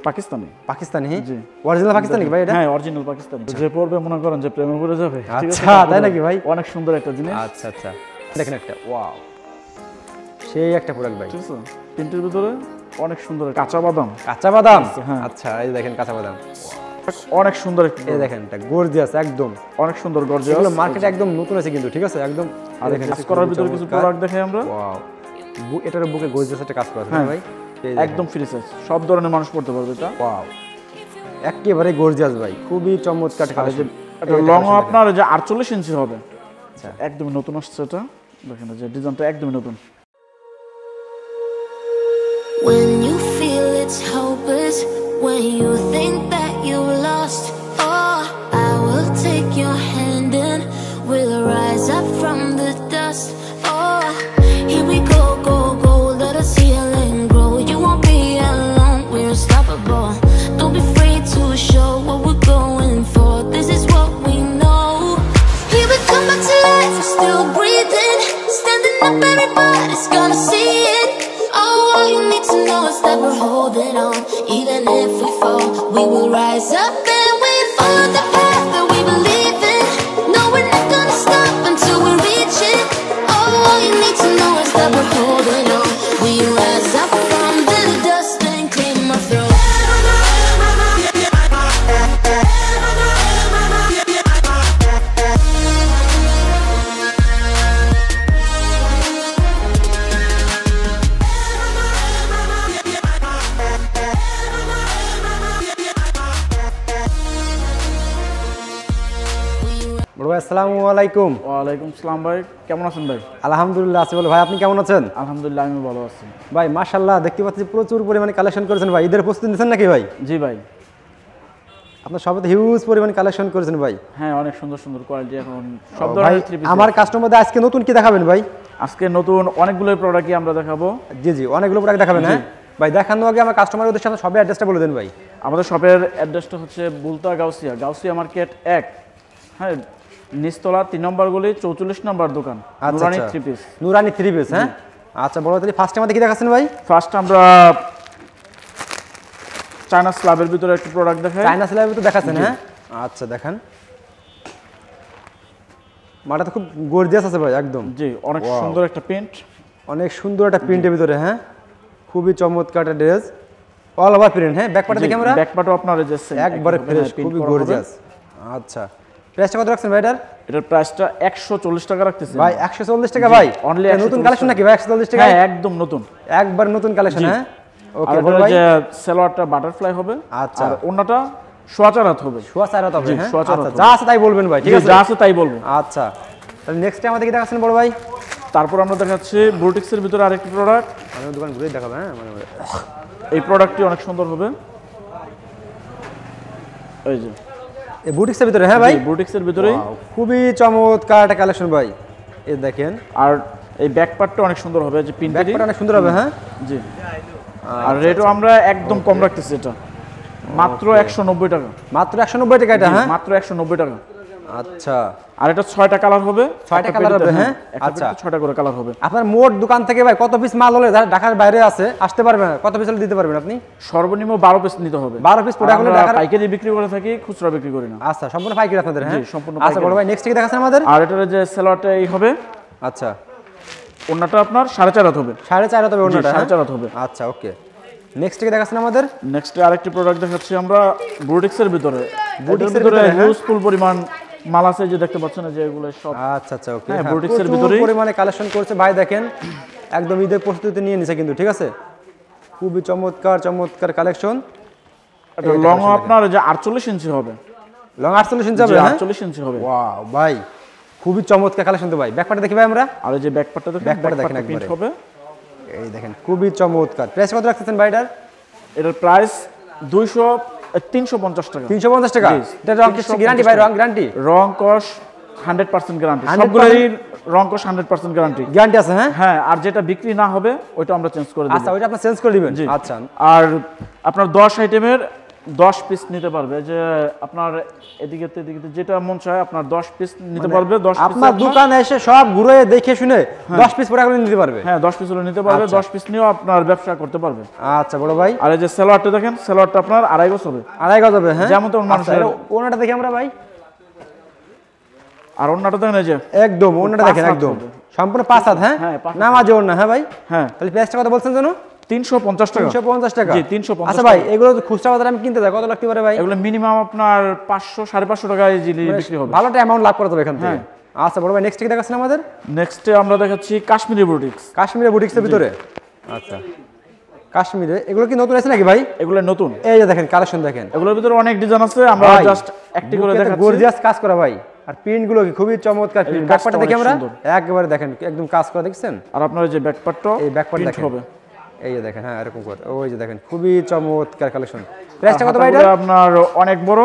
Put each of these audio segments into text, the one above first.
পাকিস্তানি। পাকিস্তানি? জি। Original Pakistani ভাই এটা? হ্যাঁ অরিজিনাল পাকিস্তানি। যে পড়বে মনে করেন যে প্রেমে পড়ে যাবে। আচ্ছা তাই নাকি ভাই? অনেক সুন্দর একটা জিনিস। আচ্ছা আচ্ছা দেখেন একটা ওয়াও সেই একটা প্রোডাক্ট ভাই। ঠিক আছে প্রিন্টের ভিতরে অনেক সুন্দর কাঁচা বাদাম। কাঁচা বাদাম? হ্যাঁ আচ্ছা এই দেখেন কাঁচা বাদাম অনেক সুন্দর একটা। এই দেখেন এটা গর্জিয়াস একদম অনেক সুন্দর গর্জিয়াস। এগুলো মার্কেটে একদম নতুন আছে কিন্তু ঠিক আছে একদম। আর দেখেন কাজ করার ভিতরে কিছু প্রোডাক্ট দেখাই আমরা। ওয়াও এটার বুকে গর্জিয়াস একটা কাজ করা আছে ভাই একদম ফ্রি সাইজ সব ধরনের মানুষ পড়তে পারবে এটা। ওয়াও একেবারে গর্জিয়াস ভাই খুবই চমৎকার কালেকশন। এটা লং আপনার যে 48 ইঞ্চি হবে। আচ্ছা একদম নতুন আসছে এটা দেখেন যে ডিজাইনটা একদম নতুন। When you feel it's hopeless, when you think that you've lost, oh, I will take your hand and we'll rise up from the dust. Oh, here we go, go, go, let us heal and grow. You won't be alone, we're unstoppable. Don't be afraid to show what we're going for. This is what we know. Here we come back to life, we're still breathing. Standing up, everybody's gonna see it. All you need to know is that we're holding on. Even if we fall, we will rise up and we follow the path that we believe in. No, we're not gonna stop until we reach it. All you need to know is that we're holding on. We rise up from the dust and claim our throne. বড় ভাই আসসালামু আলাইকুম। ওয়ালাইকুম আসসালাম ভাই কেমন আছেন ভাই? আলহামদুলিল্লাহ আছি বলে ভাই আপনি কেমন আছেন? আলহামদুলিল্লাহ আমি ভালো আছি ভাই মাশাআল্লাহ দেখতে পাচ্ছি প্রচুর পরিমাণে কালেকশন করেছেন ভাই ঈদের প্রস্তুতি নিছেন নাকি ভাই? জি ভাই আপনার সবতে হিউজ পরিমাণে কালেকশন করেছেন ভাই। হ্যাঁ অনেক সুন্দর সুন্দর কোয়ালিটি এখন সব ধরনের থ্রি পিস। আমার কাস্টমারদের আজকে নতুন কি দেখাবেন ভাই? আজকে নতুন অনেকগুলো প্রোডাক্টই আমরা দেখাবো। জি জি অনেকগুলো প্রোডাক্ট দেখাবেন। হ্যাঁ ভাই দেখানোর আগে আমার কাস্টমারের উদ্দেশ্যে আপনার শপের অ্যাড্রেসটা বলে দেন ভাই। আমাদের শপের অ্যাড্রেসটা হচ্ছে বুলতা গাউসিয়া গাউসিয়া মার্কেট 1 হ্যাঁ নিচতলা 3 নম্বর গলি 44 নম্বর দোকান নুরানি থ্রি পিস। নুরানি থ্রি পিস হ্যাঁ আচ্ছা বড় তাহলে ফার্স্ট আমাদের কি দেখাচ্ছেন ভাই? ফার্স্ট আমরা চায়না স্ল্যাবের ভিতরে একটা প্রোডাক্ট দেখাই। চায়না স্ল্যাবের ভিতরে দেখাচ্ছেন হ্যাঁ আচ্ছা দেখেন মাটা তো খুব গর্জিয়াস আছে ভাই একদম। জি অনেক সুন্দর একটা প্রিন্ট অনেক সুন্দর একটা প্রিন্টের ভিতরে হ্যাঁ খুবই চমৎকার একটা ড্রেস অল ওভার প্রিন্ট হ্যাঁ ব্যাকপার্টে দেখি আমরা ব্যাকপার্টও আপনার এই যে একবারে ফ্রেশ খুবই গর্জিয়াস। আচ্ছা প্রাইসটা কত রাখছেন ভাই এটার? এটার প্রাইসটা 140 টাকা রাখতেছি ভাই 140 টাকা ভাই অনলি নতুন কালেকশন নাকি ভাই 140 টাকা? হ্যাঁ একদম নতুন একবার নতুন কালেকশন হ্যাঁ ওকে বড় ভাই যে সালোয়ারটা বাটারফ্লাই হবে আচ্ছা আর ওন্নাটা সোয়া চারাত হবে। সোয়া চারাত হবে হ্যাঁ সোয়া চারাত আচ্ছা যা আছে তাই বলবেন ভাই ঠিক আছে যা আছে তাই বলবো। আচ্ছা তাহলে নেক্সট আমাদের কি দেখাচ্ছেন বড় ভাই? তারপর আমরা দেখাচ্ছি বুটিক্সের ভিতরে আরেকটি প্রোডাক্ট। আমি দোকান ঘুরে দেখাবো হ্যাঁ মানে এই প্রোডাক্টটি অনেক সুন্দর হবে এই যে এই বুটিক্সের ভিতরে হ্যাঁ ভাই বুটিক্সের ভিতরেই খুবই চমৎকার একটা কালেকশন ভাই এই দেখেন। আর এই ব্যাক পার্টটা অনেক সুন্দর হবে যে প্রিন্ট ব্যাক পার্ট অনেক সুন্দর হবে হ্যাঁ জি। আর রেটও আমরা একদম কম রাখতেছি এটা মাত্র 190 টাকা। মাত্র 190 টাকা এটা হ্যাঁ মাত্র 190 টাকা। আচ্ছা আর এটা 6টা কালার হবে 6টা কালার হবে হ্যাঁ আচ্ছা 6টা করে কালার হবে। আপনার মোট দোকান থেকে ভাই কত পিস মাল হলে যারা ঢাকার বাইরে আছে আসতে পারবেন কত পিস হলে দিতে পারবেন আপনি? সর্বনিম্ন 12 পিস নিতে হবে। 12 পিস প্রোডাক্ট হলে ঢাকার পাইকারি বিক্রি করে থাকি খুচরা বিক্রি করি না। আচ্ছা সম্পূর্ণ পাইকারি আপনাদের হ্যাঁ সম্পূর্ণ আচ্ছা বড় ভাই নেক্সট কি দেখাচ্ছেন আমাদের? আর এটার যে সালোয়ারটা এই হবে আচ্ছা ওন্নাটা আপনার 4.5 হাত হবে 4.5 হাত হবে ওন্নাটা 4.5 হাত হবে। আচ্ছা ওকে নেক্সট কি দেখাচ্ছেন আমাদের? নেক্সট আরেকটি প্রোডাক্ট দেখাচ্ছি আমরা বুটিক্সের ভিতরে। বুটিক্সের ভিতরে হিউজফুল পরিমাণ মাল আছে যে দেখতে পাচ্ছেন যে এগুলো সব। আচ্ছা আচ্ছা ওকে হ্যাঁ বুটিক্সের ভিতরে পরিমাণে কালেকশন করছে ভাই দেখেন একদম ঈদের প্রস্তুতি নিয়ে নিছে কিন্তু ঠিক আছে খুবই চমৎকার চমৎকার কালেকশন। এটা লং আপনার যে 48 ইঞ্চি হবে লং 48 ইঞ্চি হবে হ্যাঁ 48 ইঞ্চি হবে। ওয়াও ভাই খুবই চমৎকার কালেকশন তো ভাই ব্যাকপার্টে দেখি ভাই আমরা। আর এই যে ব্যাকপার্টটা দেখেন ব্যাকপার্টে দেখেন প্রিন্ট হবে এই দেখেন খুবই চমৎকার। প্রাইস কত রাখতেছেন ভাই এটার? এটার প্রাইস 350 টাকা। 350 টাকা এটা রং কি গ্যারান্টি ভাই? রং গ্যারান্টি রং কস 100% গ্যারান্টি সবগুলোরই রং কস 100% গ্যারান্টি গ্যারান্টি আছে হ্যাঁ হ্যাঁ। আর যেটা বিক্রি না হবে ওইটা আমরা চেঞ্জ করে দেব। আচ্ছা ওইটা আপনি চেঞ্জ করে দিবেন আচ্ছা। আর আপনার 10 আইটেমের 10 পিস নিতে পারবে, যে আপনার এদিকে যেটা মন চায় আপনার 10 পিস নিতে পারবে। 10 পিস আপনার দোকানে এসে সব ঘুরে দেখে শুনে 10 পিস প্রোডাক্ট নিতে পারবে। হ্যাঁ 10 পিস হলে নিতে পারবে, 10 পিস নিয়েও আপনার ব্যবসা করতে পারবে। আচ্ছা বড় ভাই, আর এই যে সালোয়ারটা দেখেন, সালোয়ারটা আপনার 2.5 গজ হবে। 2.5 গজ হবে, হ্যাঁ যেমন তেমন মানুষের। ওনাটা দেখি আমরা ভাই, আর ওন্নাটা দেখেন এই যে একদম ওনাটা দেখেন, একদম সম্পূর্ণ 5 হাত। হ্যাঁ হ্যাঁ, 5 নামাজে ওনা। হ্যাঁ ভাই, হ্যাঁ তাহলে প্রাইসটা কত বলছেন জানো? 350 টাকা। 350 টাকা। জি 350। আচ্ছা ভাই, এগুলো তো খুচরা বাজারে আমি কিনতে যাই কত লাগতে পারে ভাই? এগুলো মিনিমাম আপনার 500 550 টাকায় ইজিলি বিক্রি হবে। ভালো একটা অ্যামাউন্ট লাভ করা যাবে এখান থেকে। আচ্ছা বড় ভাই, নেক্সট কি দেখাচ্ছেন আমাদের? নেক্সটে আমরা দেখাচ্ছি কাশ্মীরি বুটিক্স। কাশ্মীরি বুটিক্সের ভিতরে, আচ্ছা কাশ্মীরে এগুলো কি নতুন আছে নাকি ভাই? এগুলো নতুন। এই যে দেখেন কালেকশন দেখেন, এগুলোর ভিতরে অনেক ডিজাইন আছে, আমরা জাস্ট একটি করে দেখাচ্ছি। গর্জিয়াস কাজ করা ভাই, আর প্রিন্ট গুলো কি খুবই চমৎকার প্রিন্ট। ব্যাকপার্টটা দেখি আমরা, একবারে দেখেন একদম কাজ করা, দেখছেন? আর আপনার এই যে ব্যাকপার্টটা, এই ব্যাকপার্ট দেখেন হবে এই যে দেখেন, হ্যাঁ এরকম করে, ওই যে দেখেন খুবই চমৎকার কালেকশন। প্রাইসটা কত ভাই এটা? আপনার অনেক বড়।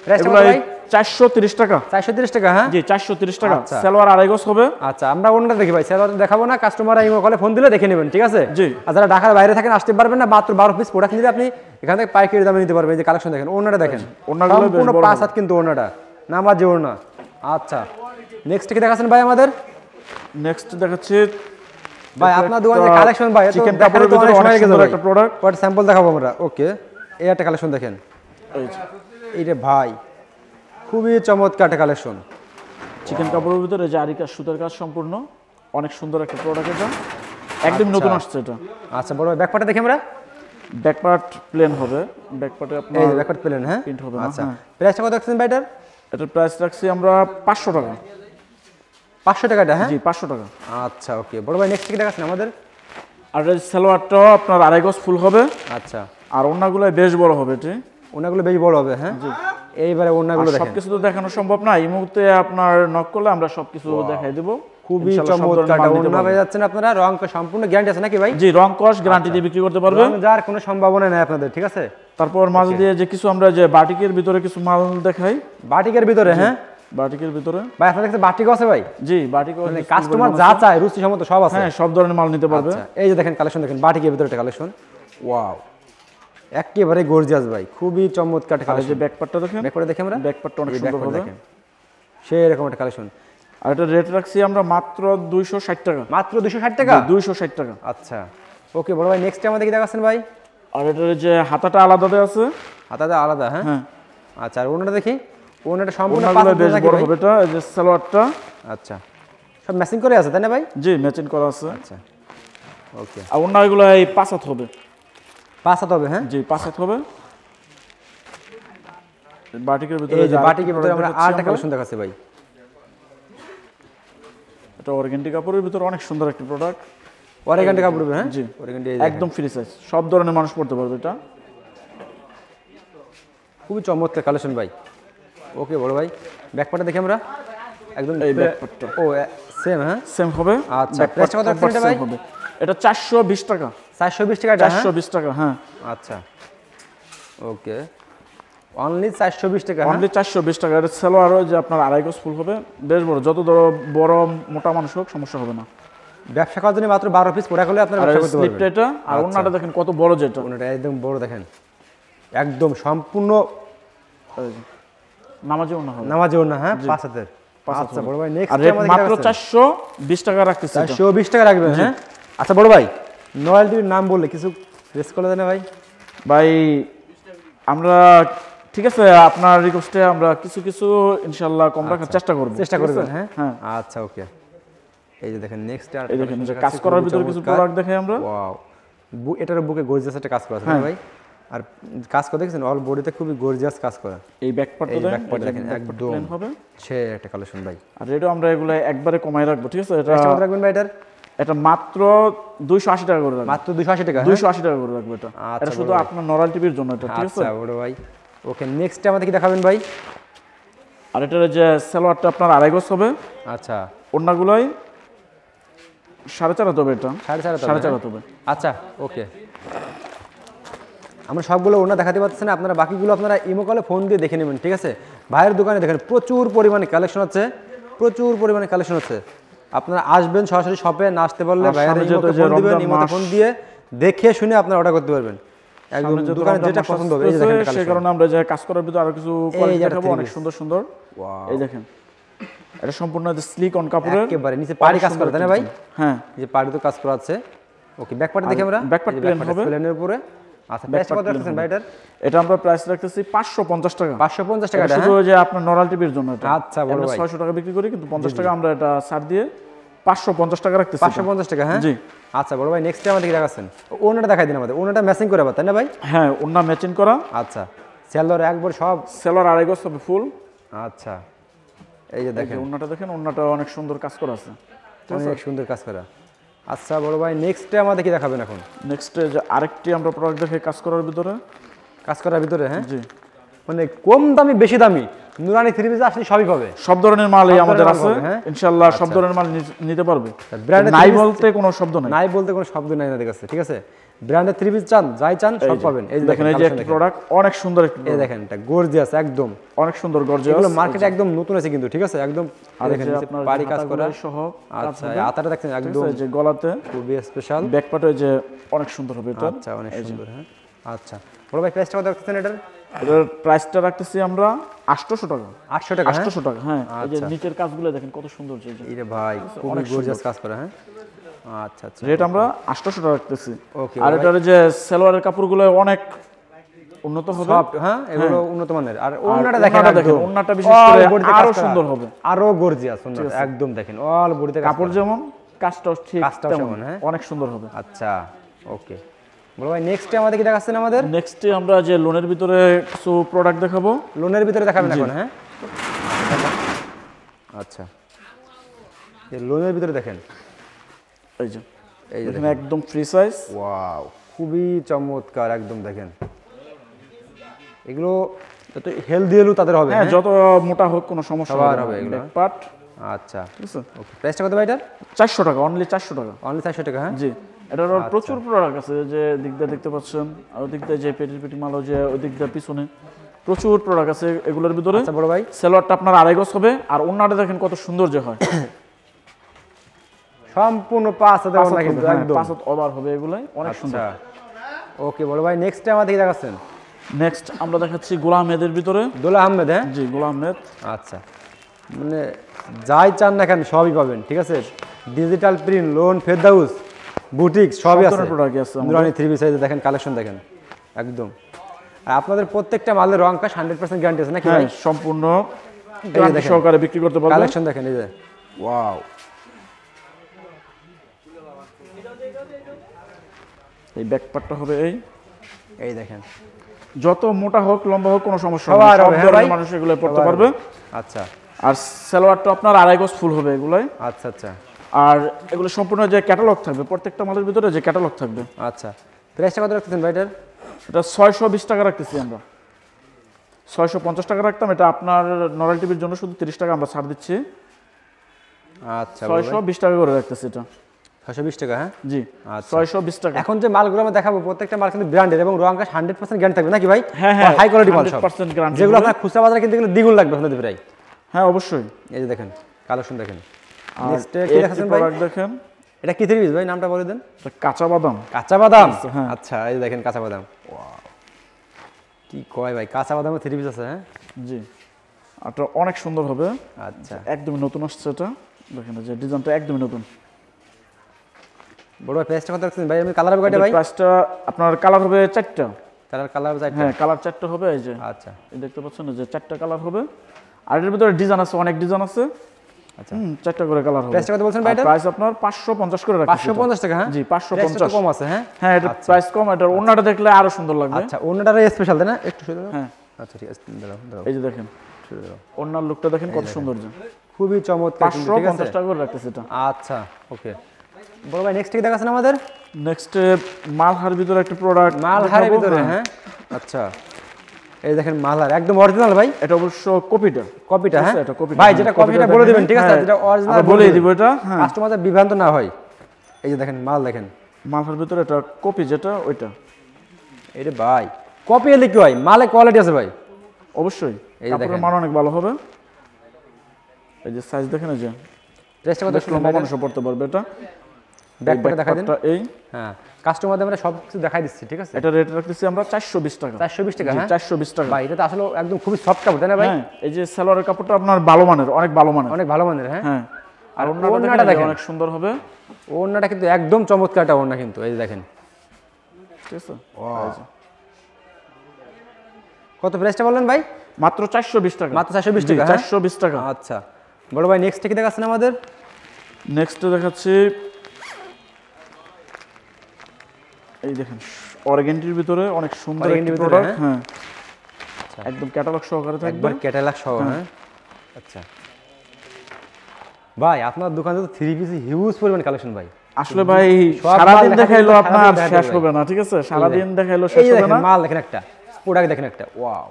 প্রাইসটা কত ভাই? 430 টাকা। 430 টাকা, হ্যাঁ জি 430 টাকা। আচ্ছা। সালোয়ার 2.5 গজ হবে। আচ্ছা আমরা ওনাটা দেখি ভাই, সালোয়ার দেখাবো না, কাস্টমার ইমো কলে ফোন দিলে দেখে নেবেন, ঠিক আছে? জি। আর যারা ঢাকার বাইরে থাকেন আসতে পারবেন না, মাত্র 12 পিস প্রোডাক্ট নিলে আপনি এখান থেকে পাইকারি দামে নিতে পারবেন। এই যে কালেকশন দেখেন, ওনাটা দেখেন, ওনাগুলো বেশ সম্পূর্ণ বড় 5 হাত কিন্তু ওনাটা, নামাজে ওনা। আচ্ছা নেক্সট কি দেখাচ্ছেন ভাই আমাদের? নেক্সট দেখাচ্ছি ভাই আপনার দোকানের কালেকশন ভাই, চিকেন কাপড়ের ভিতরে অনেক সুন্দর একটা প্রোডাক্ট। কত স্যাম্পল দেখাবো আমরা। ওকে, এই একটা কালেকশন দেখেন, এই যে এইটা ভাই খুবই চমৎকার একটা কালেকশন। চিকেন কাপড়ের ভিতরে যে আরিকা সুতার কাজ সম্পূর্ণ, অনেক সুন্দর একটা প্রোডাক্ট। এটা একদম নতুন আসছে এটা। আচ্ছা বড় ভাই, ব্যাকপার্টটা দেখি আমরা। ব্যাকপার্ট প্লেন হবে, ব্যাকপার্টে আপনার এই যে ব্যাকপার্ট প্লেন, হ্যাঁ প্রিন্ট হবে না। আচ্ছা প্রাইসটা কত রাখছেন ভাই এটার? এটার প্রাইস রাখছি আমরা 500 টাকা। 500 টাকাটা, হ্যাঁ জি 500 টাকা। আচ্ছা ওকে বড় ভাই, নেক্সট কি দেখাচ্ছেন আমাদের? আর এই সালোয়ারটাও আপনার 2.5 গজ ফুল হবে। আচ্ছা, আর ওন্নাগুলো বেশ বড় হবে এটি। ওনাগুলো বেশ বড় হবে, হ্যাঁ এইবারে ওনাগুলো দেখেন, সবকিছু তো দেখানো সম্ভব না, এই মুহূর্তে আপনার নক করলে আমরা সবকিছু দেখাই দেব। খুবই ইনশাআল্লাহ সব ধরনের চমৎকার মাল নিতে ওনা পারবেন। পেয়ে যাচ্ছেন আপনারা। রং সম্পূর্ণ গ্যারান্টি আছে নাকি ভাই? জি রং কস গ্যারান্টি দিয়ে বিক্রি করতে পারবে। রং যার কোনো সম্ভাবনা নেই আপনাদের, ঠিক আছে? তারপর মাঝে দিয়ে যে কিছু আমরা যে বাটিকের ভিতরে কিছু মাল দেখাই। বাটিকের ভিতরে, হ্যাঁ বাটিকের ভিতরে ভাই আপনাদের কাছে বাটিক আছে ভাই? জি বাটিক, মানে কাস্টমার যা চায় রুচি সম্মত সব আছে। হ্যাঁ সব ধরনের মাল নিতে পারবে। আচ্ছা এই যে দেখেন কালেকশন দেখেন, বাটিকের ভিতরে একটা কালেকশন, ওয়াও একেবারে গর্জিয়াস ভাই, খুবই চমৎকার একটা আর এই যে কালেকশন। ব্যাকপার্টটা দেখেন, ব্যাকপার্টে দেখি আমরা, ব্যাকপার্টটা অনেক এই সুন্দর ব্যাকপার্ট হবে। দেখেন, সেই এরকম একটা কালেকশন। আর এটা রেট রাখছি আমরা মাত্র 260 টাকা। মাত্র 260 টাকা? 260 টাকা। আচ্ছা ওকে বড় ভাই, নেক্সট আমাদের কি দেখাচ্ছেন ভাই? আর এটার যে হাতাটা আলাদা দেওয়া আছে। হাতাটা আলাদা, হ্যাঁ হ্যাঁ আচ্ছা। আর ওনাটা দেখি, ওনাটা সম্পূর্ণ ওনাগুলো পাঁচ বেশ নাকি বড় ভাই? হবে। এটা এই যে সালোয়ারটা আচ্ছা সব ম্যাচিং করে আছে তাই না ভাই? জি ম্যাচিং করা আছে। আচ্ছা ওকে, আর ওনাগুলো এই 5 হাত হবে। 5 হাত হবে, হ্যাঁ জি 5 হাত হবে। বাটিকের ভিতরে এই যে যে বাটিকের ভিতরে আমরা আরেকটা কালেকশন দেখাচ্ছি ভাই। এটা অর্গানটি কাপড়ের ভিতরে অনেক সুন্দর একটা প্রোডাক্ট। অর্গানটি কাপড়, হ্যাঁ জি অর্গানটি একদম ফ্রি সাইজ, সব ধরনের মানুষ পড়তে পারবে এটা। খুবই চমৎকার কালেকশন ভাই। ওকে বড় ভাই, ব্যাকপার্টটা দেখি আমরা, একদম এই ব্যাকপার্টটা ও সেম, হ্যাঁ সেম হবে। আচ্ছা প্রাইসটা কত রাখছেন এটা ভাই? হবে এটা 420 টাকা। 420 টাকা এটা, হ্যাঁ 420 টাকা, হ্যাঁ আচ্ছা ওকে, অনলি 420 টাকা, অনলি 420 টাকা। এটা সালোয়ারও যে আপনার 2.5 গজ ফুল হবে, বেশ বড়, যত বড় মোটা মানুষ হোক সমস্যা হবে না। ব্যবসা করার জন্য মাত্র 12 পিস প্রোডাক্ট হলে আপনারা আর ব্যবসা করতে স্লিপটা পারবেন। এটা, আর ওন্নাটা দেখেন কত বড়, যেটা ওনাটা একদম বড় দেখেন, একদম সম্পূর্ণ নামাজে ওন্না হবে। নামাজে ওনা, হ্যাঁ 5 হাতের। আচ্ছা বড় ভাই, নেক্সট আর রেট মাত্র 420 টাকা রাখতেছি। 420 টাকা রাখবেন, হ্যাঁ আচ্ছা বড় ভাই, নয়েল টিভির নাম বললে কিছু রেস করে দেন ভাই। ভাই আমরা ঠিক আছে, আপনার রিকোয়েস্টে আমরা কিছু কিছু ইনশাআল্লাহ কম রাখার চেষ্টা করব। চেষ্টা করবেন, হ্যাঁ হ্যাঁ আচ্ছা ওকে। এই যে দেখেন নেক্সট আর এই দেখেন যে কাজ করার ভিতরে কিছু প্রোডাক্ট দেখাই আমরা। ওয়াও, এটার বুকে গর্জিয়াস একটা কাজ করা আছে, হ্যাঁ ভাই। আর কাজ করে দেখেন অল বডিতে খুবই গর্জিয়াস কাজ করা। এই ব্যাকপার্টটা এই ব্যাকপার্ট দেখেন একদম প্লেন হবে। সে একটা কালেকশন ভাই। আর রেটও আমরা এগুলো একবারে কমাই রাখবো, ঠিক আছে? এটা কত রাখবেন ভাই এটার? এটা মাত্র 280 টাকা করে রাখবো। মাত্র 280 টাকা, 280 টাকা করে রাখবো এটা। আচ্ছা, এটা শুধু আপনার নরাল টিভির জন্য এটা, ঠিক আছে? আচ্ছা বড় ভাই ওকে, নেক্সট আমাদের কি দেখাবেন ভাই? আর এটার যে সালোয়ারটা আপনার 2.5 গজ হবে। আচ্ছা ওন্নাগুলোই 4.5 হাত হবে। এটা 4.5 হাত হবে। আচ্ছা ওকে, আমরা সবগুলো ওনা দেখাতে পাচ্ছি না, আপনারা বাকিগুলো আপনারা ইমো কলে ফোন দিয়ে দেখে নেবেন, ঠিক আছে? ভাইয়ের দোকানে দেখেন প্রচুর পরিমাণে কালেকশন আছে, প্রচুর পরিমাণে কালেকশন আছে। আপনারা আসবেন সরাসরি শপে, না আসতে পারলে ভাইয়ের ইমোতে ফোন দিবেন, ইমোতে ফোন দিয়ে দেখে শুনে আপনারা অর্ডার করতে পারবেন। একদম সামনে যে দোকানে দোকানটা যেটা আমার পছন্দ হবে এই যে সাজতেছে, দেখেন সেই কালেকশন কারণে আমরা যে কাজ করার ভিতরে আরো কিছু কোয়ালিটি যে একটা দেখাবো, three অনেক piece। সুন্দর সুন্দর। এই দেখেন, এটা সম্পূর্ণ স্লিক অন কাপড়ের, একেবারে নিচে পাড়ি কাজ করে তাই না ভাই? হ্যাঁ এই যে পাড়ি তো কাজ করা আছে। ওকে ব্যাক পার্টে দেখি আমরা, back part plain হবে। প্লেনের উপরে। আচ্ছা প্রাইসটা কত রাখছেন ভাই এটার? এটা আমরা প্রাইস রাখতেছি 550 টাকা। 550 টাকা এটা এটা, শুধু হ্যাঁ? ওই যে আপনার নরাল টিভির জন্য এটা। আচ্ছা, বড় আমরা ভাই। 600 টাকা বিক্রি করি, কিন্তু 50 টাকা আমরা এটা ছাড় দিয়ে 550 টাকা রাখতেছি। 550 টাকা, হ্যাঁ? জি। আচ্ছা বড় ভাই, নেক্সট আমাদের কি দেখাচ্ছেন? ওনাটা দেখাই দিন আমাদের। ওনাটা ম্যাচিং করে আবার তাই না ভাই? হ্যাঁ, ওন্না ম্যাচিং করা, আচ্ছা সেলর একবার সব। সেলার আড়াই গজ হবে ফুল। আচ্ছা এই যে দেখেন ওন্নাটা দেখেন, ওন্নাটা অনেক সুন্দর কাজ করা আছে। অনেক সুন্দর কাজ করা। আচ্ছা বড় ভাই, নেক্সটে আমাদের কি দেখাবেন এখন? নেক্সট যে আরেকটি আমরা প্রোডাক্ট দেখে কাজ করার ভিতরে। কাজ করার ভিতরে, হ্যাঁ? জি, মানে কম দামি বেশি দামি নুরানি থ্রি পিস আসলে সবই পাবে। সব ধরনের মালই সব আমাদের ধরনের আছে, মাল পাবে, হ্যাঁ? ইনশাআল্লাহ সব ধরনের মাল নিতে পারবে। branded নাই three piece- বলতে কোনো শব্দ নাই। নাই বলতে কোনো শব্দ নাই আমাদের কাছে, ঠিক আছে? ব্র্যান্ডের থ্রি পিস চান, যাই চান সব পাবেন। এই যে দেখেন, এই যে একটা প্রোডাক্ট অনেক সুন্দর, একটা এই দেখেন এটা গর্জিয়াস একদম। অনেক সুন্দর গর্জিয়াস। এগুলো মার্কেটে একদম নতুন আছে কিন্তু, ঠিক আছে? একদম আর দেখেন যে নিচে আপনার পাড়ি কাজ করা সহ। আচ্ছা আতাটা দেখছেন একদম এই যে গলাতে খুবই স্পেশাল। ব্যাক পার্টে যে অনেক সুন্দর হবে এটা। আচ্ছা অনেক সুন্দর, হ্যাঁ? আচ্ছা বড় ভাই, প্রাইসটা কত রাখছেন এটার? এটার প্রাইসটা রাখতেছি আমরা 800 টাকা। 800 টাকা, হ্যাঁ? 800 টাকা, হ্যাঁ। এই যে আচ্ছা। নিচের কাজগুলো দেখেন কত সুন্দর। এই যে এই রে ভাই খুবই গর্জিয়াস কাজ করা, হ্যাঁ? আচ্ছা আচ্ছা রেট আমরা 800 টাকা রাখতেছি। ওকে আর এটার যে সালোয়ারের কাপড়গুলো অনেক উন্নত হবে। সব, হ্যাঁ এগুলো উন্নত মানের। আর ওন্নাটা ওন্নাটা দেখেন দেখেন, একদম ওন্নাটা বিশেষ all করে body তে আরো কাজ করা। সুন্দর হবে। আরো গর্জিয়াস ওন্নাটা একদম দেখেন অল বডিতে কাজ কাপড় করা। যেমন, কাজটাও ঠিক কাজটাও তেমন, সেমন, হ্যাঁ? অনেক সুন্দর হবে। আচ্ছা ওকে বড় ভাই, নেক্সটে আমাদের কি দেখাচ্ছেন আমাদের? নেক্সটে আমরা যে লোনের ভিতরে কিছু প্রোডাক্ট দেখাবো। লোনের ভিতরে দেখাবেন এখন, হ্যাঁ? আচ্ছা এই লোনের ভিতরে দেখেন, এই যে এই যে এখানে একদম ফ্রি সাইজ। ওয়াও খুবই চমৎকার একদম দেখেন। এগুলো যত হেলদি হলেও তাদের হবে, হ্যাঁ, হ্যাঁ? যত মোটা হোক কোনো সমস্যা সবার হবে হবে না। এগুলো। ব্যাক পার্ট, আচ্ছা ঠিক আছে? ওকে প্রাইসটা কত ভাই এটার? 400 টাকা, অনলি 400 টাকা। অনলি 400 টাকা, হ্যাঁ? জি, এটার আরো প্রচুর প্রোডাক্ট আছে। যে দিক দিয়ে দেখতে পাচ্ছেন, আর ওই দিক দিয়ে যে পেটি মাল, যে ওই দিক দিয়ে পিছনে প্রচুর প্রোডাক্ট আছে এগুলোর ভিতরে। আচ্ছা বড় ভাই, সেলোয়ারটা আপনার আড়াই গজ হবে, আর ওন্নাটা দেখেন কত সুন্দর যে হয়। সম্পূর্ণ 5 দেওয়া না কিন্তু একদম। পাঁচ ওভার হবে এগুলাই, অনেক সুন্দর। আচ্ছা ওকে বড় ভাই, নেক্সটে আমাদের কি দেখাচ্ছেন? নেক্সট আমরা দেখাচ্ছি গোলাম আহমেদের ভিতরে। দোলা আহমেদ, হ্যাঁ? জি, গোলাম আহমেদ। আচ্ছা মানে যাই চান না কেন সবই পাবেন, ঠিক আছে? ডিজিটাল প্রিন্ট, লোন, ফেরদাউস, বুটিক সবই আছে। প্রোডাক্ট আছে আমাদের। নুরানি থ্রি পিস সাইজে দেখেন কালেকশন দেখেন একদম। আর আপনাদের প্রত্যেকটা মালের রং কাজ 100% গ্যারান্টি আছে নাকি ভাই? হ্যাঁ, সম্পূর্ণ দেখেন। গ্যারান্টি সহকারে বিক্রি করতে পারবেন। কালেকশন দেখেন এই যে ওয়াও। এই ব্যাক পার্টটা হবে এই দেখেন যত মোটা হোক লম্বা হোক কোনো সমস্যা সবার হবে না। সব হবে, হ্যাঁ ধরনের ভাই? মানুষ এগুলো পড়তে সবার পারবে। হবে। আচ্ছা আর সালোয়ারটা আপনার আড়াই গজ ফুল হবে এগুলাই। আচ্ছা আচ্ছা আর এগুলো সম্পূর্ণ যে ক্যাটালগ থাকবে, প্রত্যেকটা মালের ভিতরে যে ক্যাটালগ থাকবে। আচ্ছা প্রাইসটা কত রাখতেছেন ভাই এটার? এটা 620 টাকা রাখতেছি আমরা। 650 টাকা রাখতাম, এটা আপনার নরাল টিভির জন্য শুধু 30 টাকা আমরা ছাড় দিচ্ছি। আচ্ছা বড় ভাই, 620 টাকা করে রাখতেছি এটা। 620 টাকা, হ্যাঁ? জি, আচ্ছা। 620 টাকা। এখন যে মালগুলো আমরা দেখাবো প্রত্যেকটা মাল কিন্তু ব্র্যান্ডের এবং রং কাজ 100% গ্যারান্টি থাকবে নাকি ভাই? হ্যাঁ, হ্যাঁ, হাই কোয়ালিটি মাল সব, 100% guarantee যেগুলো হবে। আপনার খুচরা বাজারে কিনতে গেলে দ্বিগুণ লাগবে আপনাদের প্রায়। হ্যাঁ, অবশ্যই। এই যে দেখেন কালেকশন দেখেন। আর নেক্সট কি একটি দেখাচ্ছেন ভাই? প্রোডাক্ট দেখেন, এটা কি থ্রি পিস ভাই, নামটা বলে দেন? এটা কাঁচা বাদাম। কাঁচা বাদাম, হ্যাঁ। আচ্ছা এই যে দেখেন কাঁচা বাদাম। কি কয় ভাই, কাঁচা বাদামও থ্রি পিস আছে, হ্যাঁ? জি, এটা অনেক সুন্দর হবে। আচ্ছা একদমই নতুন আসছে এটা। দেখেন যে ডিজাইনটা একদমই নতুন। বড় ভাই প্রাইসটা কত রাখছেন ভাই? আমি কালার হবে কয়টা ভাই? প্রাইসটা আপনার কালার হবে 4টা। কালার কালার চাইটা, হ্যাঁ, কালার 4টা হবে। এই যে আচ্ছা এই দেখতে পাচ্ছেন যে 4টা কালার হবে। আর এর ভিতরে ডিজাইন আছে, অনেক ডিজাইন আছে। আচ্ছা 4টা করে কালার হবে। প্রাইসটা কত বলছেন ভাই এটা? প্রাইস আপনার 550 করে রাখছি। 550 টাকা, হ্যাঁ? জি, প্রাইসটা 550 কম আছে, হ্যাঁ? হ্যাঁ, এটা প্রাইস কম। এটার ওন্নাটা দেখলে আরো সুন্দর লাগবে। আচ্ছা অন্যটার স্পেশাল তাই না? একটু শুধু হ্যাঁ, আচ্ছা ঠিক আছে, দাঁড়াও দাঁড়াও এই যে দেখেন ওন্নার লুকটা দেখেন কত সুন্দর। যে খুবই চমৎকার কিন্তু, ঠিক আছে? 550 টাকা করে রাখতেছি এটা। আচ্ছা ওকে বড় ভাই, নেক্সট কি দেখাচ্ছেন আমাদের? নেক্সট মালহার ভিতরে একটা প্রোডাক্ট মালহারের ভিতরে, হ্যাঁ? আচ্ছা এই দেখেন মালহার একদম অরিজিনাল ভাই। এটা অবশ্য কপিটা। কপিটা, হ্যাঁ? এটা কপিটা। ভাই যেটা কপি সেটা বলে দিবেন, ঠিক আছে? যেটা অরিজিনাল বলে দিব এটা। হ্যাঁ, কাস্টমারদের বিভ্রান্ত না হয়। এই যে দেখেন মাল দেখেন, মালহার ভিতরে এটা কপি যেটা ওইটা। এই রে ভাই কপি এলে কি হয়, মালে কোয়ালিটি আছে ভাই। অবশ্যই এই কাপড়ের দেখেন। মান অনেক ভালো হবে। এই যে সাইজ দেখেন, এই যে প্রাইসটা কত বেশ লম্বা মানুষও পড়তে পারবে এটা। ব্যাকপার্টটা দেখাই দিন। ব্যাকপার্টটা এই হ্যাঁ, কাস্টমারদের আমরা সব কিছু দেখাই দিচ্ছি, ঠিক আছে? এটা রেট রাখতেছি আমরা 420 টাকা। 420 টাকা, জি, হ্যাঁ 420 টাকা। ভাই এটা তো আসলে একদম খুবই সফট কাপড়, তাই না ভাই? হ্যাঁ, এই যে সালোয়ারের কাপড়টা আপনার ভালো মানের, অনেক ভালো মানের। অনেক ভালো মানের, হ্যাঁ। হ্যাঁ, আর আর ওড়নাটা ওড়নাটা দেখেন দেখেন। অনেক সুন্দর হবে। ওড়নাটা কিন্তু একদম চমৎকার একটা ওড়না কিন্তু, এই যে দেখেন। ঠিক আছে, এই যে। কত প্রাইসটা বললেন ভাই? মাত্র 420 টাকা। মাত্র 420 জি, টাকা, হ্যাঁ? 420 টাকা। আচ্ছা বড় ভাই, নেক্সট কি দেখাচ্ছেন আমাদের? নেক্সট দেখাচ্ছি, এই দেখেন অর্গানজির ভিতরে অনেক সুন্দর Organdy একটা ভিতরে, প্রোডাক্ট। হ্যাঁ? হ্যাঁ, একদম ক্যাটালগ সহকারে থাকবে। একবার ক্যাটালগ সহ, হ্যাঁ। আচ্ছা ভাই, আপনার দোকানে তো 3 পিস হিউজ পরিমাণ কালেকশন ভাই। আসলে ভাই সব মাল সারাদিন দেখাতে দেখাইলো গেলে আপনার সারাদিন দেখাতে শেষ হবে। হবে না, ঠিক আছে? সারাদিন দেখাইলো এই শেষ যে হবে দেখেন না। মাল দেখেন, একটা প্রোডাক্ট দেখেন, একটা ওয়াও,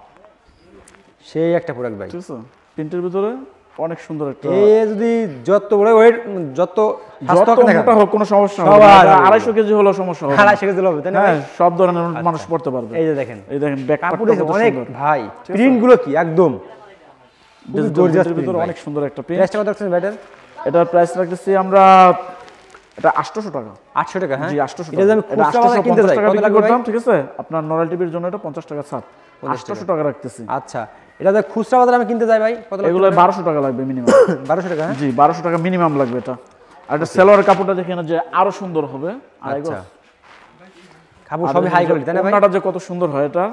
সেই একটা প্রোডাক্ট ভাই। ঠিক আছে, প্রিন্টের ভিতরে অনেক সুন্দর একটা। এ যদি যত বড় ওয়েট, যত যত মোটা হোক কোনো সমস্যা হবে না। সবার এটা হবে। 250 কেজি হলো সমস্যা হবে না। 250 কেজি হবে, তাই না ভাই? হ্যাঁ, সব ধরনের মানুষ পড়তে পারবে। এই যে দেখেন এই দেখেন ব্যাকপার্টটা কাপড় কত অনেক সুন্দর। ভাই, প্রিন্ট গুলো কি একদম ডিজিটাল গর্জিয়াস প্রিন্টের ভিতরে প্রিন্ট। অনেক সুন্দর একটা প্রিন্ট। প্রাইসটা কত রাখছেন ব্যাটার? এটার প্রাইস রাখতেছি আমরা, এটা 800 টাকা। 800 টাকা, হ্যাঁ। জি, 800 এটা যদি আমি টাকা। এটা খুচরা বাজারে কিনতে 850 যাই টাকা কত বিক্রি লাগবে ভাই? করতাম, ঠিক আছে? আপনার নরাল টিভির জন্য এটা 50 টাকা ছাড়। 800 টাকা রাখতেছি। আচ্ছা, এটা যদি খুচরা বাজারে আমি কিনতে যাই ভাই কত লাগবে? এগুলো 1200 টাকা লাগবে মিনিমাম। 1200 টাকা, হ্যাঁ। জি, 1200 টাকা মিনিমাম লাগবে এটা। আর এটা সেলোয়ার কাপড়টা দেখেন যে আরো সুন্দর হবে। আর আচ্ছা, এগুলো কাপড় সবই হাই কোয়ালিটি, তাই না ভাই? ওড়নাটা যে কত সুন্দর হয় এটা,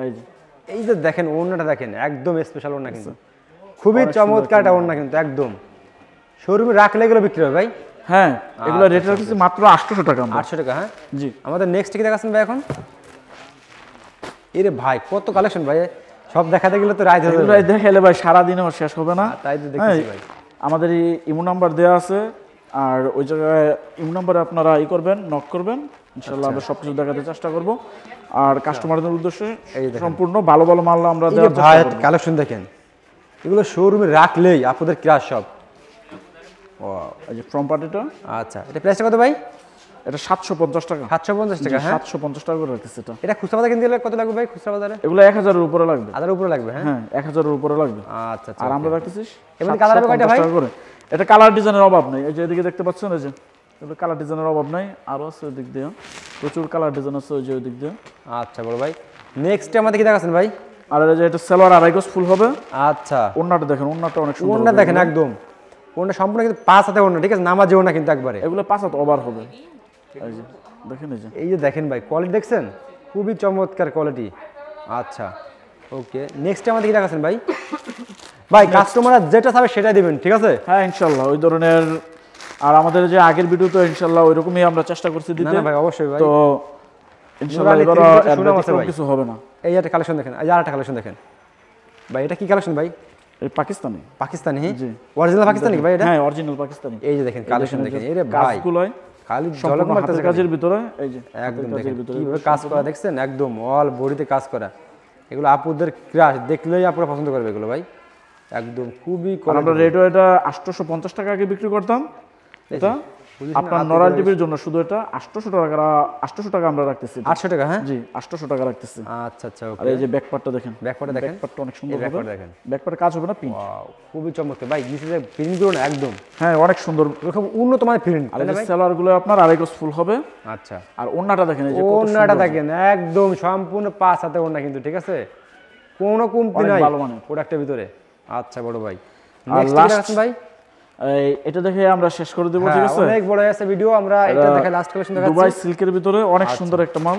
এই যে এই যে দেখেন ওড়নাটা দেখেন, একদম স্পেশাল ওড়না কিন্তু, খুবই চমৎকার একটা ওড়না কিন্তু, একদম শোরুমে রাখলে এগুলো বিক্রি হবে ভাই। হ্যাঁ, এগুলো রেট রাখতেছি মাত্র 800 টাকা আমরা। 800 টাকা, হ্যাঁ। জি, আমাদের নেক্সট কি দেখাচ্ছেন ভাই এখন? এরে ভাই কত কালেকশন ভাই, সব দেখাতে গেলে তো রাত হয়ে এগুলো যাবে। দেখাইলে ভাই সারাদিনও শেষ হবে না। তাই তো দেখতেছি হ্যাঁ, ভাই। আমাদের এই ইমো নাম্বার দেওয়া আছে, আর ওই জায়গায় ইমো নাম্বারে আপনারা করবেন, নক করবেন, ইনশাআল্লাহ আমরা সবকিছু দেখাতে চেষ্টা করব। আর কাস্টমারদের উদ্দেশ্যে সম্পূর্ণ ভালো ভালো মাল আমরা এই যে দেওয়ার ভাই চেষ্টা করব। কালেকশন দেখেন, এগুলো শোরুমে রাখলেই আপনাদের ক্রাশ সব। এই যে ফ্রম পার্টিটা, আচ্ছা, এটা প্রাইসটা কত ভাই? এটা 750 টাকা। 750 টাকা, হ্যাঁ। 750 টাকা করে রাখতেছি এটা। এটা খুচরা বাজারে কিনতে গেলে কত লাগবে ভাই খুচরা বাজারে? এগুলো 1000 এর উপরে লাগবে। 1000 উপরে লাগবে, হ্যাঁ। হ্যাঁ, 1000 এর উপরে লাগবে। আচ্ছা আচ্ছা, আর আমরা রাখতেছি এমনি কালার হবে কয়টা ভাই? 750 টাকা করে। এটা কালার ডিজাইনের অভাব নাই। এই যে এদিকে দেখতে পাচ্ছেন, এই যে এটা কালার ডিজাইনের অভাব নাই, আরো আছে ওই দিক দিয়ে প্রচুর কালার ডিজাইন আছে, ওই যে ওই দিক দিয়ে। আচ্ছা বড় ভাই, নেক্সট আমাদের কি দেখাচ্ছেন ভাই? আর এই যে এটা সালোয়ার আড়াই গজ ফুল হবে। আচ্ছা, ওড়নাটা দেখেন, ওড়নাটা অনেক সুন্দর ওড়না হবে। দেখেন একদম, ওড়না সম্পূর্ণ কিন্তু 5 হাতে ওড়না, ঠিক আছে? নামাজি ওড়না কিন্তু একবারে। এগুলো 5 হাত ওভার হবে। এই যে দেখেন, এই যে এই যে দেখেন ভাই, কোয়ালিটি দেখছেন, খুবই চমৎকার কোয়ালিটি। আচ্ছা ওকে, নেক্সট আমাদের কি দেখাচ্ছেন ভাই? ভাই কাস্টমার যেটা চাবে সেটাই দিবেন, ঠিক আছে? হ্যাঁ, ইনশাআল্লাহ ওই ধরনের। আর আমাদের যে আগের ভিডিও তো ইনশাআল্লাহ ওইরকমই আমরা চেষ্টা করছি না দিতে। না ভাই, অবশ্যই ভাই। তো ইনশাআল্লাহ নুরানি এবার থ্রি পিসের সুনাম আছে ভাই। কিছু হবে না। এই একটা কালেকশন দেখেন, এই আরেকটা কালেকশন দেখেন ভাই, এটা কি কালেকশন ভাই? এই পাকিস্তানি। পাকিস্তানি? জি। অরিজিনাল পাকিস্তানি ভাই এটা? হ্যাঁ, অরিজিনাল পাকিস্তানি। এই যে দেখেন কালেকশন দেখেন, এই রে ভাই কাজগুলোয় খালি সম্পূর্ণ ঝলক মারতেছে হাতের কাজের ভিতরে, এই যে একদম হাতের দেখেন কাজের ভিতরে কিভাবে কাজ করা দেখছেন, একদম অল বডিতে কাজ করা। এগুলো আপুদের ক্রাশ, দেখলেই আপুরা পছন্দ করবে এগুলো ভাই, একদম খুবই আর আমরা রেটও এটা 850 টাকা আগে বিক্রি করতাম। এটা আপনার নরাল টিভির জন্য শুধু এটা 800 টাকা আমরা রাখতেছি। 800 টাকা, হ্যাঁ। জি, 800 টাকা রাখতেছি। আচ্ছা আচ্ছা, আর ওকে। এই যে ব্যাকপার্টটা দেখেন, ব্যাকপার্টটা দেখেন, ব্যাকপার্টটা অনেক সুন্দর এই হবে। ব্যাকপার্ট দেখেন, ব্যাকপার্টে কাজ হবে না, প্রিন্ট। ওয়াও খুবই চমৎকার ভাই, নিচে যে প্রিন্ট গুলো না একদম, হ্যাঁ, অনেক সুন্দর। এরকম উন্নত মানের প্রিন্ট, আর তাই এই না যে ভাই? সেলোয়ার গুলো আপনার আড়াই গজ ফুল হবে। আচ্ছা, আর ওড়নাটা দেখেন, এই যে কত ওড়নাটা সুন্দর। দেখেন একদম সম্পূর্ণ 5 হাতে ওড়না কিন্তু, ঠিক আছে? কোনো কমতি অনেক নাই ভালো মানের। প্রোডাক্টের ভিতরে। আচ্ছা বড় ভাই, আর নেক্সট last- দেখাচ্ছেন ভাই? এটা দেখে আমরা শেষ করে দেবো, ঠিক হ্যাঁ, আছে? অনেক বড় আছে ভিডিও, আমরা এটা দেখে লাস্ট কালেকশন দেখাচ্ছি। দুবাই সিল্কের ভিতরে অনেক সুন্দর একটা মাল।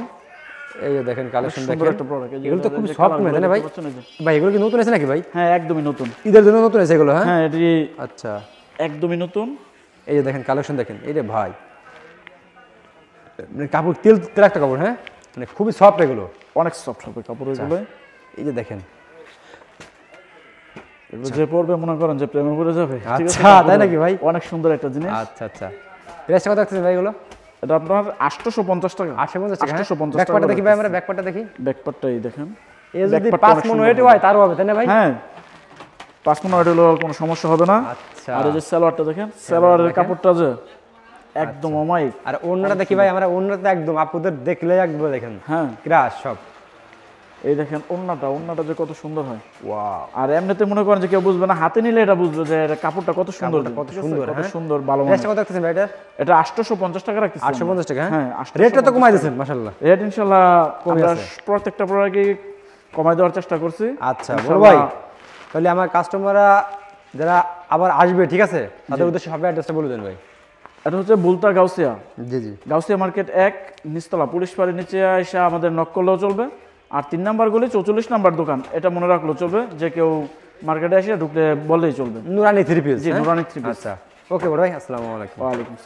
এই যে দেখেন কালেকশন সুন্দর দেখেন, একটা প্রোডাক্ট। এগুলো তো খুব সফট মনে, তাই না ভাই? ভাই এগুলো কি নতুন আছে নাকি ভাই? হ্যাঁ, একদমই নতুন। ঈদের জন্য নতুন আছে এগুলো, হ্যাঁ? হ্যাঁ, এটি আচ্ছা, একদমই নতুন। এই যে দেখেন কালেকশন দেখেন, এই রে ভাই মানে কাপড় তেল তেল একটা কাপড়, হ্যাঁ, মানে খুবই সফট এগুলো, অনেক সফট হবে কাপড় এগুলো। এই যে দেখেন। এগুলো যে পরবে মনে করেন যে প্রেমে পড়ে যাবে, ঠিক আছে? আচ্ছা, তাই নাকি ভাই? অনেক সুন্দর একটা জিনিস। আচ্ছা আচ্ছা, প্রাইসটা কত রাখছেন ভাই এগুলো? এটা আপনার 850 টাকা। 850 টাকা, 850 ব্যাকপার্টটা টাকা দেখি ভাই, আমরা ব্যাকপার্টটা দেখি। ব্যাকপার্টটাই দেখেন। এই যদি ব্যাকপার্টটা 5 অনেক মণ সুন্দর ওয়েট হবে। হয় তারও হবে, তাই না ভাই? হ্যাঁ, 5 মণ ওয়েট হলেও কোনো সমস্যা হবে না। আচ্ছা, আর এই যে সালোয়ারটা দেখেন, সালোয়ারের কাপড়টা যে একদম অমায়িক। আর ওড়নাটা দেখি ভাই, আমরা ওড়নাটা একদম আপুদের দেখলে একবার দেখেন, হ্যাঁ, ক্রাশ সব। এই দেখেন ওন্নাটা যে কত সুন্দর হয়। ওয়াও, আর এমনিতে মনে করেন যে কেউ বুঝবে না, হাতে নিলে এটা বুঝবে যে এটা কাপড়টা কত সুন্দর, কত ঠিক আছে? সুন্দর, কত হ্যাঁ। সুন্দর, ভালো মানের। প্রাইসটা কত রাখতেছেন ভাই এটা? এটা 850 টাকা রাখতেছি। 850 টাকা, হ্যাঁ, হ্যাঁ। 850 রেটটা তো কমাই দিয়েছেন মাশাআল্লাহ। রেট ইনশাআল্লাহ কমে আমরা আছে। প্রত্যেকটা প্রোডাক্টে কমাই দেওয়ার চেষ্টা করছি। আচ্ছা বড় ইনশাআল্লাহ। ভাই, তাহলে আমার কাস্টমাররা যারা আবার আসবে, ঠিক আছে, তাদের উদ্দেশ্যে সবাই অ্যাড্রেসটা বলে দেন ভাই। এটা হচ্ছে বুলতা গাউসিয়া, জি জি। গাউসিয়া মার্কেট 1 নিচতলা, পুলিশ বাড়ির নিচে এসে আমাদের নক করলেও চলবে। আর 3 নাম্বার গলি 44 নাম্বার দোকান, এটা মনে রাখলেও চলবে, যে কেউ মার্কেটে এসে ঢুকলে বললেই চলবে। নুরানি থ্রি পিস। জি, নুরানি থ্রি পিস। আচ্ছা, ওকে বড় ভাই, আসসালামু আলাইকুম। ওয়ালাইকুম আসসালাম।